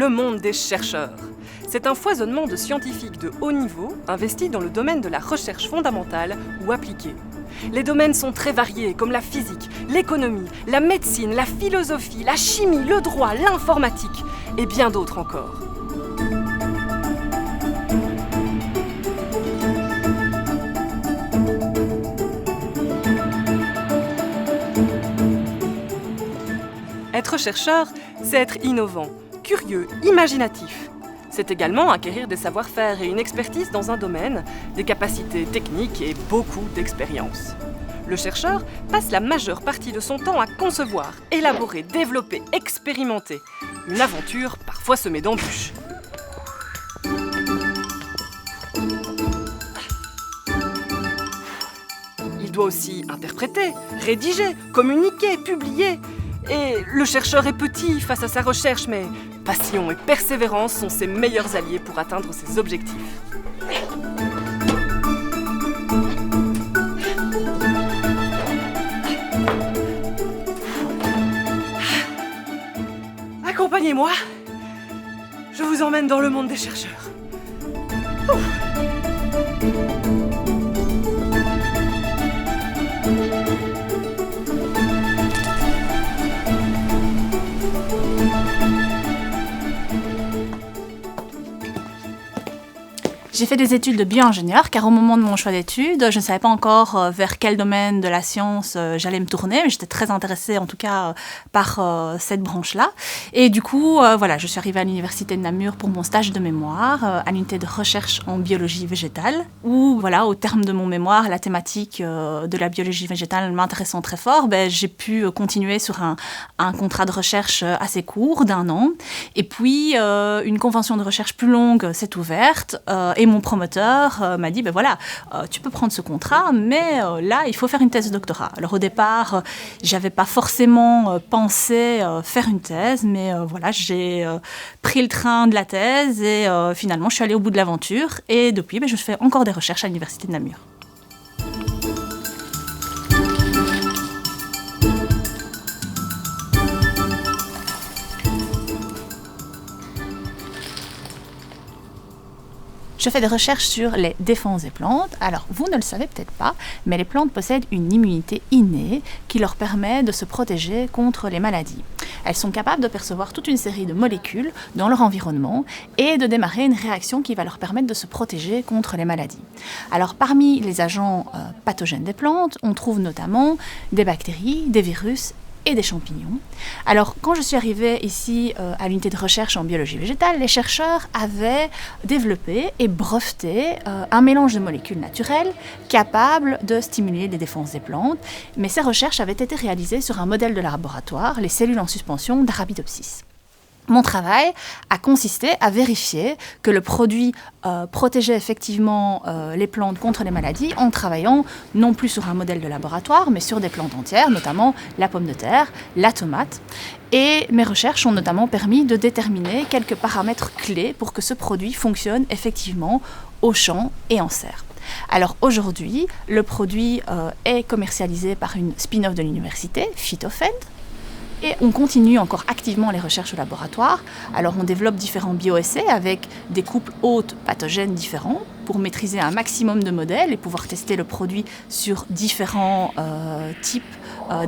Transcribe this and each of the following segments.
le monde des chercheurs. C'est un foisonnement de scientifiques de haut niveau investis dans le domaine de la recherche fondamentale ou appliquée. Les domaines sont très variés, comme la physique, l'économie, la médecine, la philosophie, la chimie, le droit, l'informatique et bien d'autres encore. Être chercheur, c'est être innovant, curieux, imaginatif. C'est également acquérir des savoir-faire et une expertise dans un domaine, des capacités techniques et beaucoup d'expérience. Le chercheur passe la majeure partie de son temps à concevoir, élaborer, développer, expérimenter. Une aventure parfois semée d'embûches. Il doit aussi interpréter, rédiger, communiquer, publier. Et le chercheur est petit face à sa recherche, mais passion et persévérance sont ses meilleurs alliés pour atteindre ses objectifs. Accompagnez-moi, je vous emmène dans le monde des chercheurs. J'ai fait des études de bio-ingénieur car au moment de mon choix d'études, je ne savais pas encore vers quel domaine de la science j'allais me tourner, mais j'étais très intéressée en tout cas par cette branche-là. Et du coup, voilà, je suis arrivée à l'université de Namur pour mon stage de mémoire à l'unité de recherche en biologie végétale, où voilà, au terme de mon mémoire, la thématique de la biologie végétale m'intéressant très fort, j'ai pu continuer sur un contrat de recherche assez court d'1 an. Et puis, une convention de recherche plus longue s'est ouverte et mon promoteur m'a dit, voilà, tu peux prendre ce contrat, mais là, il faut faire une thèse de doctorat. Alors au départ, j'avais pas forcément pensé faire une thèse, mais voilà, j'ai pris le train de la thèse et finalement, je suis allée au bout de l'aventure. Et depuis, je fais encore des recherches à l'université de Namur. Je fais des recherches sur les défenses des plantes. Alors, vous ne le savez peut-être pas, mais les plantes possèdent une immunité innée qui leur permet de se protéger contre les maladies. Elles sont capables de percevoir toute une série de molécules dans leur environnement et de démarrer une réaction qui va leur permettre de se protéger contre les maladies. Alors, parmi les agents pathogènes des plantes, on trouve notamment des bactéries, des virus et des champignons. Alors, quand je suis arrivée ici à l'unité de recherche en biologie végétale, les chercheurs avaient développé et breveté un mélange de molécules naturelles capables de stimuler les défenses des plantes. Mais ces recherches avaient été réalisées sur un modèle de laboratoire, les cellules en suspension d'Arabidopsis. Mon travail a consisté à vérifier que le produit protégeait effectivement les plantes contre les maladies en travaillant non plus sur un modèle de laboratoire, mais sur des plantes entières, notamment la pomme de terre, la tomate. Et mes recherches ont notamment permis de déterminer quelques paramètres clés pour que ce produit fonctionne effectivement au champ et en serre. Alors aujourd'hui, le produit est commercialisé par une spin-off de l'université, Phytofend. Et on continue encore activement les recherches au laboratoire. Alors on développe différents bioessais avec des couples hôtes pathogènes différents pour maîtriser un maximum de modèles et pouvoir tester le produit sur différents types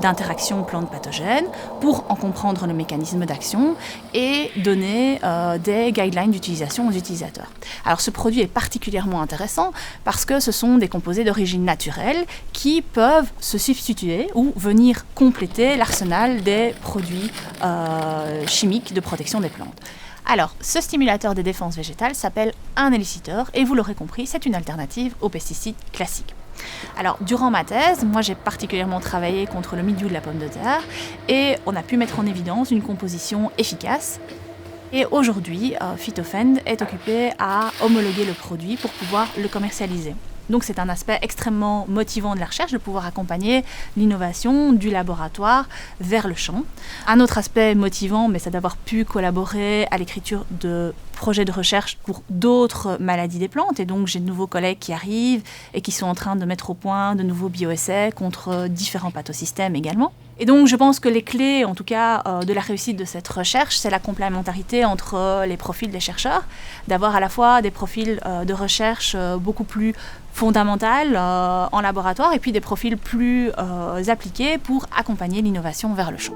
d'interactions plantes pathogènes pour en comprendre le mécanisme d'action et donner des guidelines d'utilisation aux utilisateurs. Alors ce produit est particulièrement intéressant parce que ce sont des composés d'origine naturelle qui peuvent se substituer ou venir compléter l'arsenal des produits chimiques de protection des plantes. Alors, ce stimulateur des défenses végétales s'appelle un éliciteur et vous l'aurez compris, c'est une alternative aux pesticides classiques. Alors, durant ma thèse, moi j'ai particulièrement travaillé contre le mildiou de la pomme de terre et on a pu mettre en évidence une composition efficace. Et aujourd'hui, Phytofend est occupé à homologuer le produit pour pouvoir le commercialiser. Donc c'est un aspect extrêmement motivant de la recherche de pouvoir accompagner l'innovation du laboratoire vers le champ. Un autre aspect motivant, c'est d'avoir pu collaborer à l'écriture de projets de recherche pour d'autres maladies des plantes. Et donc j'ai de nouveaux collègues qui arrivent et qui sont en train de mettre au point de nouveaux bioessais contre différents pathosystèmes également. Et donc, je pense que les clés, en tout cas, de la réussite de cette recherche, c'est la complémentarité entre les profils des chercheurs, d'avoir à la fois des profils de recherche beaucoup plus fondamentaux en laboratoire et puis des profils plus appliqués pour accompagner l'innovation vers le champ.